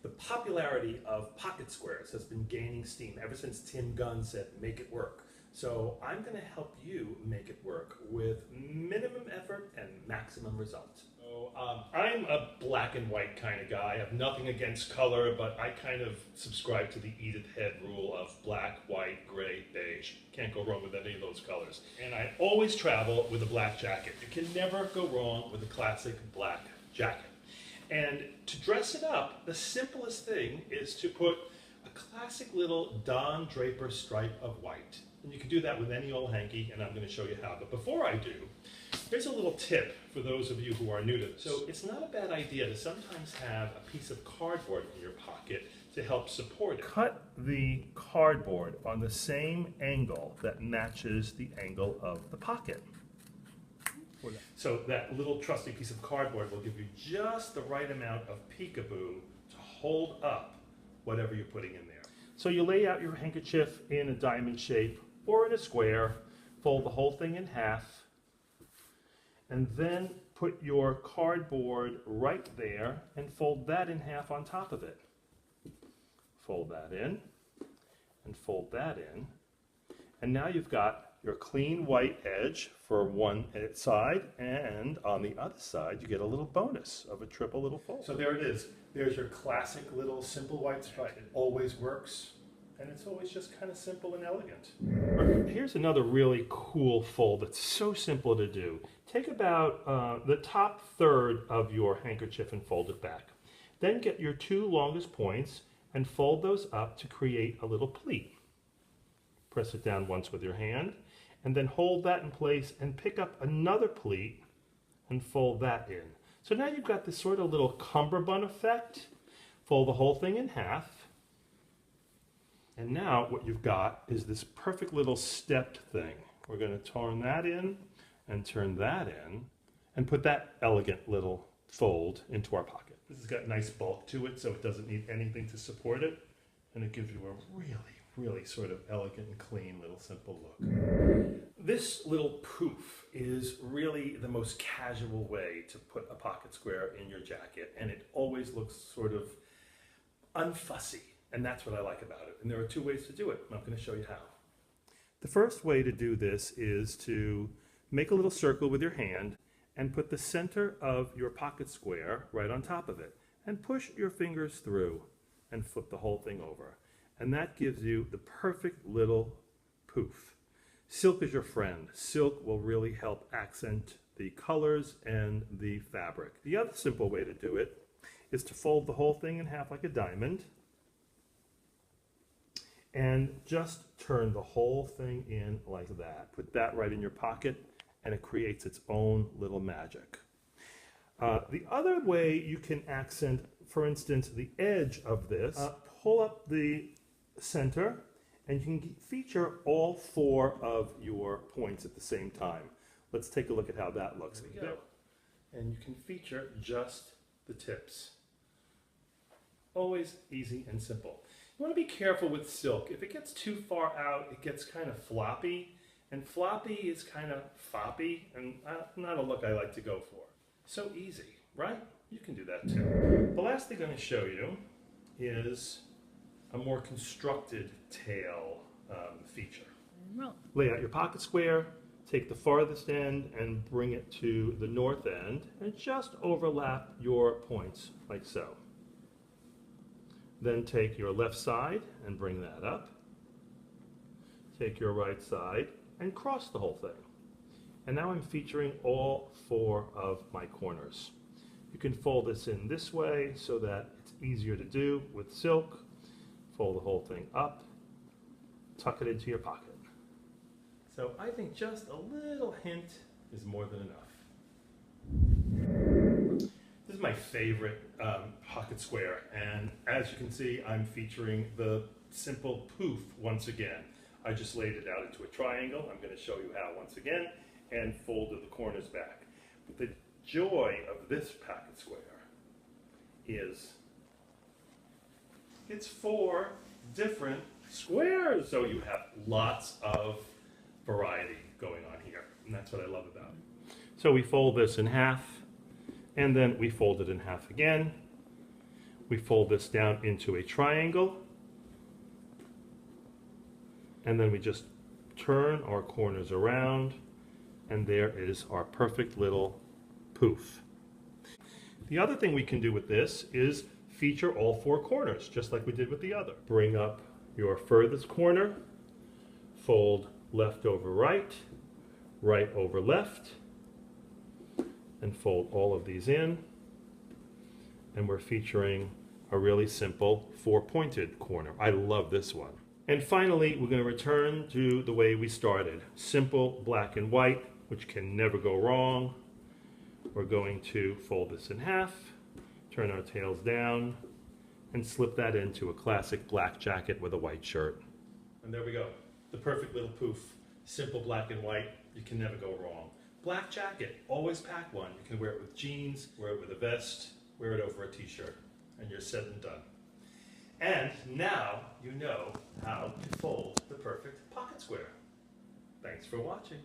The popularity of pocket squares has been gaining steam ever since Tim Gunn said, make it work. So I'm going to help you make it work with minimum effort and maximum result. So I'm a black and white kind of guy. I have nothing against color, but I kind of subscribe to the Edith Head rule of black, white, gray, beige. Can't go wrong with any of those colors. And I always travel with a black jacket. You can never go wrong with a classic black jacket. And to dress it up, the simplest thing is to put a classic little Don Draper stripe of white. And you can do that with any old hanky, and I'm going to show you how. But before I do, here's a little tip for those of you who are new to this. So it's not a bad idea to sometimes have a piece of cardboard in your pocket to help support it. Cut the cardboard on the same angle that matches the angle of the pocket. So that little trusty piece of cardboard will give you just the right amount of peekaboo to hold up whatever you're putting in there. So you lay out your handkerchief in a diamond shape or in a square, fold the whole thing in half, and then put your cardboard right there and fold that in half on top of it. Fold that in and fold that in. And now you've got your clean white edge for one side, and on the other side you get a little bonus of a triple little fold. So there it is. There's your classic little simple white stripe. It always works, and it's always just kind of simple and elegant. Here's another really cool fold that's so simple to do. Take about the top third of your handkerchief and fold it back. Then get your two longest points and fold those up to create a little pleat. Press it down once with your hand, and then hold that in place and pick up another pleat and fold that in. So now you've got this sort of little cummerbund effect. Fold the whole thing in half. And now what you've got is this perfect little stepped thing. We're going to turn that in and turn that in and put that elegant little fold into our pocket. This has got nice bulk to it, so it doesn't need anything to support it. And it gives you a really sort of elegant and clean little simple look. This little poof is really the most casual way to put a pocket square in your jacket, and it always looks sort of unfussy, and that's what I like about it. And there are two ways to do it, and I'm going to show you how. The first way to do this is to make a little circle with your hand and put the center of your pocket square right on top of it, and push your fingers through and flip the whole thing over. And that gives you the perfect little poof. Silk is your friend. Silk will really help accent the colors and the fabric. The other simple way to do it is to fold the whole thing in half like a diamond and just turn the whole thing in like that. Put that right in your pocket and it creates its own little magic. The other way you can accent, for instance, the edge of this, pull up the center, and you can feature all four of your points at the same time. Let's take a look at how that looks. There we go. And you can feature just the tips. Always easy and simple. You want to be careful with silk. If it gets too far out, it gets kind of floppy, and floppy is kind of foppy, and not a look I like to go for. So easy, right? You can do that too. The last thing I'm going to show you is a more constructed tail feature. Lay out your pocket square, take the farthest end and bring it to the north end, and just overlap your points like so. Then take your left side and bring that up. Take your right side and cross the whole thing. And now I'm featuring all four of my corners. You can fold this in this way so that it's easier to do with silk. Fold the whole thing up, tuck it into your pocket. So I think just a little hint is more than enough. This is my favorite pocket square, and as you can see, I'm featuring the simple poof once again. I just laid it out into a triangle. I'm going to show you how once again, and folded the corners back. But the joy of this pocket square is it's four different squares. So you have lots of variety going on here, and that's what I love about it. So we fold this in half, and then we fold it in half again. We fold this down into a triangle, and then we just turn our corners around, and there is our perfect little poof. The other thing we can do with this is feature all four corners, just like we did with the other. Bring up your furthest corner, fold left over right, right over left, and fold all of these in. And we're featuring a really simple four-pointed corner. I love this one. And finally, we're going to return to the way we started. Simple black and white, which can never go wrong. We're going to fold this in half, turn our tails down, and slip that into a classic black jacket with a white shirt. And there we go. The perfect little poof. Simple black and white. You can never go wrong. Black jacket. Always pack one. You can wear it with jeans, wear it with a vest, wear it over a t-shirt, and you're said and done. And now you know how to fold the perfect pocket square. Thanks for watching.